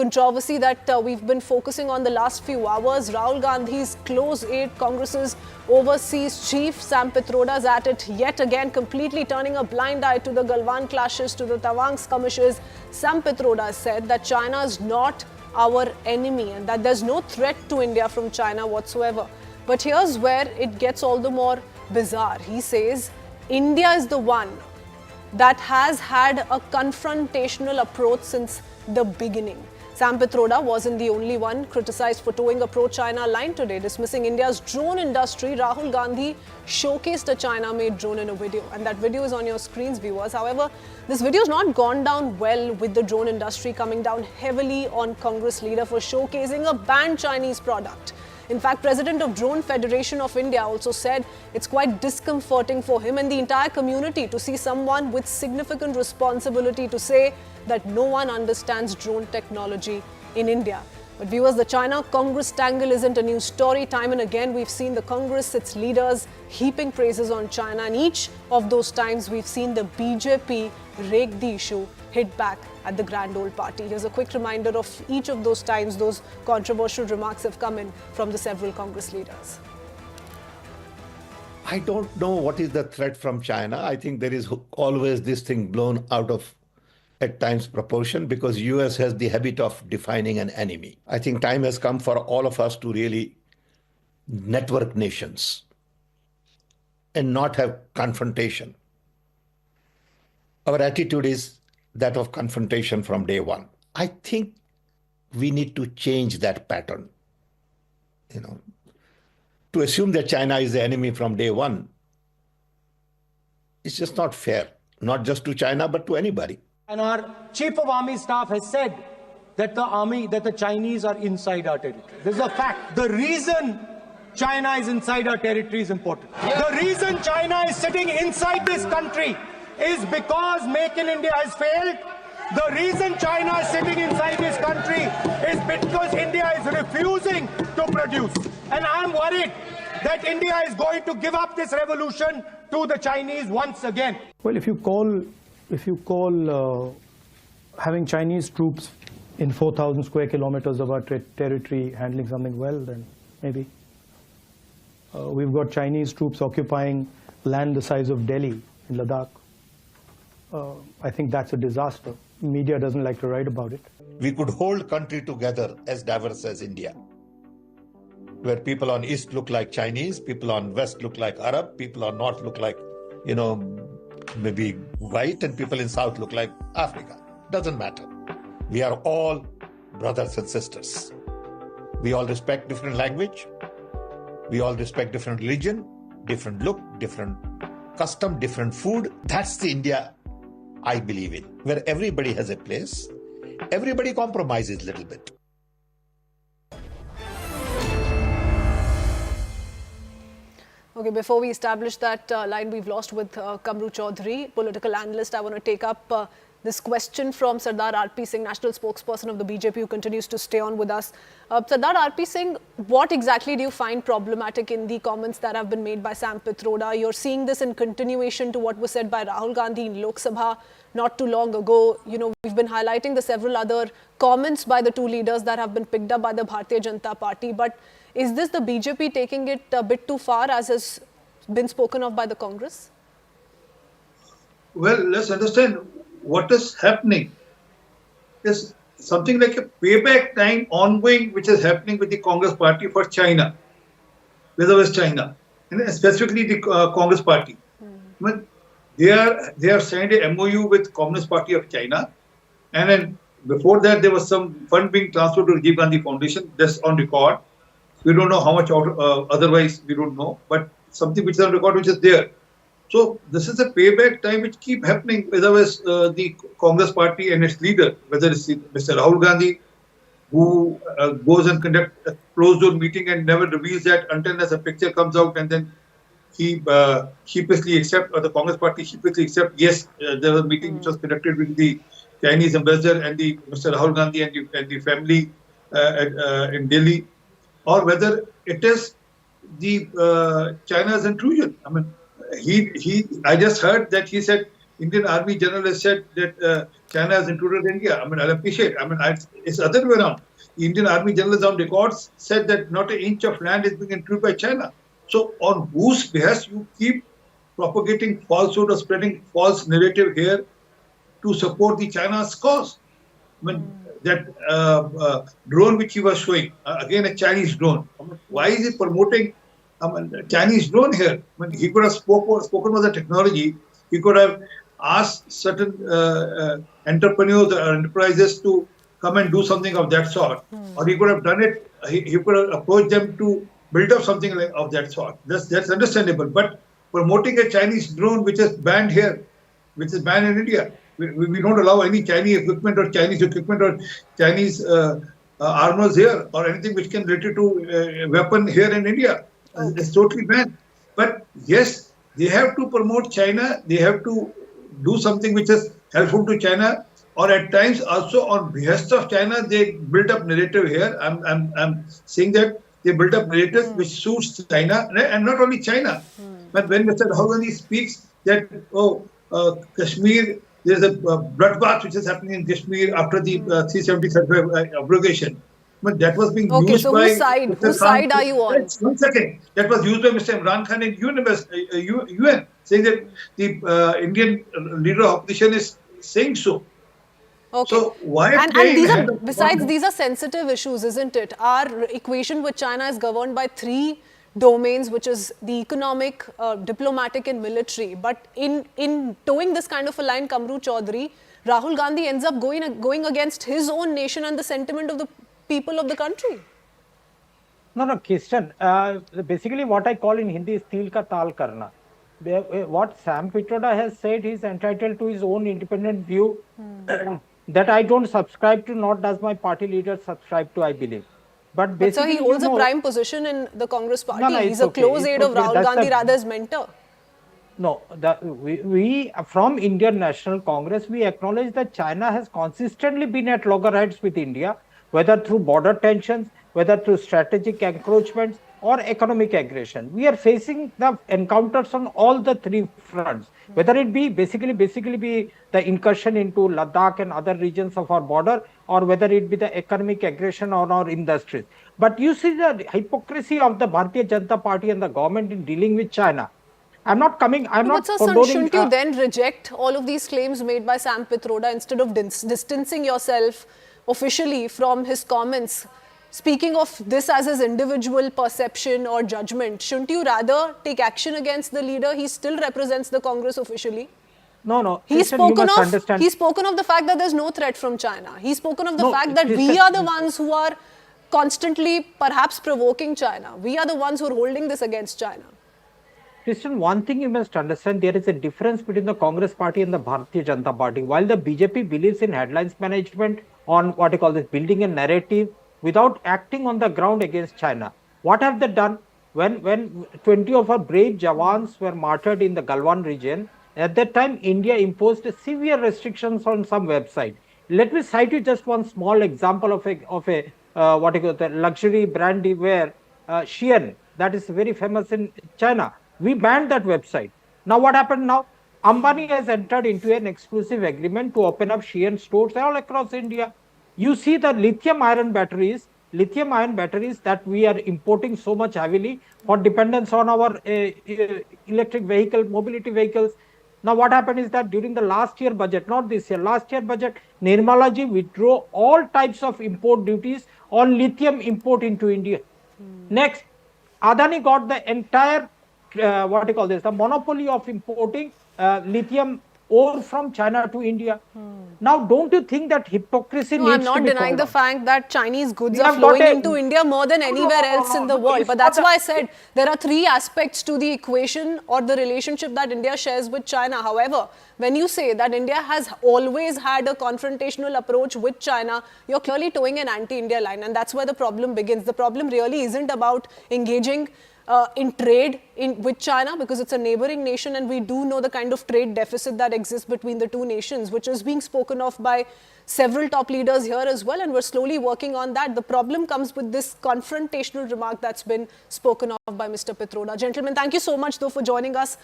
controversy that we've been focusing on the last few hours. Rahul Gandhi's close aide, Congress's overseas chief, Sam Pitroda, is at it yet again, completely turning a blind eye to the Galwan clashes, to the Tawang skirmishes. Sam Pitroda said that China is not our enemy and that there's no threat to India from China whatsoever. But here's where it gets all the more bizarre. He says India is the one that has had a confrontational approach since the beginning. Sam Pitroda wasn't the only one criticized for towing a pro-China line today. Dismissing India's drone industry, Rahul Gandhi showcased a China-made drone in a video. And that video is on your screens, viewers. However, this video has not gone down well, with the drone industry coming down heavily on Congress leader for showcasing a banned Chinese product. In fact, President of Drone Federation of India also said it's quite discomforting for him and the entire community to see someone with significant responsibility to say that no one understands drone technology in India. But viewers, the China Congress tangle isn't a new story. Time and again, we've seen the Congress, its leaders, heaping praises on China. And each of those times, we've seen the BJP rake the issue, hit back at the grand old party. Here's a quick reminder of each of those times those controversial remarks have come in from the several Congress leaders. I don't know what is the threat from China. I think there is always this thing blown out of, at times, proportion, because US has the habit of defining an enemy. I think time has come for all of us to really network nations and not have confrontation. Our attitude is that of confrontation from day one. I think we need to change that pattern. To assume that China is the enemy from day one, it's just not fair, not just to China, but to anybody. And our Chief of Army Staff has said that the Chinese are inside our territory. This is a fact. The reason China is inside our territory is important. The reason China is sitting inside this country is because Make in India has failed. The reason China is sitting inside this country is because India is refusing to produce. And I'm worried that India is going to give up this revolution to the Chinese once again. Well, if you call having Chinese troops in 4,000 square kilometers of our territory handling something well, then maybe. We've got Chinese troops occupying land the size of Delhi in Ladakh. I think that's a disaster. Media doesn't like to write about it. We could hold country together as diverse as India, where people on East look like Chinese, people on West look like Arab, people on North look like, maybe white, and people in South look like Africa. Doesn't matter. We are all brothers and sisters. We all respect different language. We all respect different religion, different look, different custom, different food. That's the India I believe in, where everybody has a place. Everybody compromises a little bit. Okay, before we establish that line we've lost with Kamru Chaudhary, political analyst, I want to take up this question from Sardar R.P. Singh, national spokesperson of the BJP, who continues to stay on with us. Sardar R.P. Singh, what exactly do you find problematic in the comments that have been made by Sam Pitroda? You're seeing this in continuation to what was said by Rahul Gandhi in Lok Sabha not too long ago. We've been highlighting the several other comments by the two leaders that have been picked up by the Bharatiya Janata Party. But is this the BJP taking it a bit too far, as has been spoken of by the Congress? Well, let's understand what is happening. Is something like a payback time ongoing, which is happening with the Congress party for China, vis-a-vis China, and specifically the Congress party. But they have signed a MOU with Communist Party of China, and then before that there was some fund being transferred to Rajiv Gandhi Foundation. That's on record. We don't know how much otherwise we don't know, but something which is on record, which is there. So this is a payback time which keep happening vis-a-vis the Congress party and its leader, whether it's Mr. Rahul Gandhi, who goes and conducts a closed-door meeting and never reveals that until as a picture comes out, and then he sheepishly accept, or the Congress party sheepishly accept, yes, there was a meeting which was conducted with the Chinese ambassador and the Mr. Rahul Gandhi and the family in Delhi, or whether it is the China's intrusion. I mean, I just heard that he said Indian Army general has said that China has intruded India. I mean, I'll appreciate. I mean, it's the other way around. The Indian Army generals on records said that not an inch of land is being intruded by China. So, on whose behest you keep propagating falsehood or spreading false narrative here to support the China's cause? I mean, that drone which he was showing, again a Chinese drone. I mean, why is he promoting Chinese drone here? I mean, he could have spoken about the technology. He could have asked certain entrepreneurs or enterprises to come and do something of that sort. Or he could have done it, he could have approached them to build up something of that sort. That's understandable. But promoting a Chinese drone which is banned here, which is banned in India, we don't allow any Chinese equipment or Chinese armors here or anything which can relate to weapon here in India. It's totally banned. But yes, they have to promote China. They have to do something which is helpful to China, or at times also on behest of China, they build up narrative here. I'm saying that they build up narratives which suits China, and not only China. But when Mr. Rahul Gandhi speaks that Kashmir, there's a bloodbath which is happening in Kashmir after the 370 abrogation. But that was being used so by... whose side are you on? One second. That was used by Mr. Imran Khan in UN, saying that the Indian leader of opposition is saying so. Okay. So why? And these are sensitive issues, isn't it? Our equation with China is governed by three domains, which is the economic, diplomatic and military. But in towing this kind of a line, Kamru Chaudhary, Rahul Gandhi ends up going against his own nation and the sentiment of the people of the country. No, Christian. Basically, what I call in Hindi is til ka tal karna. What Sam Pitroda has said, he is entitled to his own independent view that I don't subscribe to, nor does my party leader subscribe to, I believe. But basically, so he holds a prime position in the Congress party. No, he's a close aide of Rahul Gandhi, rather his mentor. No, we from Indian National Congress, we acknowledge that China has consistently been at loggerheads with India, whether through border tensions, whether through strategic encroachments or economic aggression. We are facing the encounters on all the three fronts, whether it be basically be the incursion into Ladakh and other regions of our border, or whether it be the economic aggression on our industries. But you see the hypocrisy of the Bharatiya Janata Party and the government in dealing with China. But sir, shouldn't you then reject all of these claims made by Sam Pitroda instead of distancing yourself officially from his comments? Speaking of this as his individual perception or judgment, shouldn't you rather take action against the leader? He still represents the Congress officially. No. He's spoken of the fact that there's no threat from China. He's spoken of the fact that we are the ones who are constantly perhaps provoking China. We are the ones who are holding this against China. Christian, one thing you must understand, there is a difference between the Congress party and the Bharatiya Janata Party. While the BJP believes in headlines management, on what you call this, building a narrative without acting on the ground against China. What have they done? When 20 of our brave Jawans were martyred in the Galwan region, at that time India imposed severe restrictions on some website. Let me cite you just one small example of a what you call the luxury brand wear, Shein, that is very famous in China. We banned that website. Now what happened now? Ambani has entered into an exclusive agreement to open up Shein stores all across India. You see the lithium ion batteries that we are importing so much heavily for dependence on our electric vehicle, mobility vehicles. Now what happened is that during the last year budget, not this year, last year budget, Nirmala ji withdrew all types of import duties on lithium import into India. Next, Adani got the entire, the monopoly of importing lithium ore from China to India. Now, don't you think that hypocrisy needs to be I'm not denying the out? fact that Chinese goods are flowing into India more than anywhere else in the world. But that's why I said there are three aspects to the equation or the relationship that India shares with China. However, when you say that India has always had a confrontational approach with China, you're clearly towing an anti-India line. And that's where the problem begins. The problem really isn't about engaging in trade with China, because it's a neighboring nation, and we do know the kind of trade deficit that exists between the two nations, which is being spoken of by several top leaders here as well, and we're slowly working on that. The problem comes with this confrontational remark that's been spoken of by Mr. Pitroda. Gentlemen, thank you so much though for joining us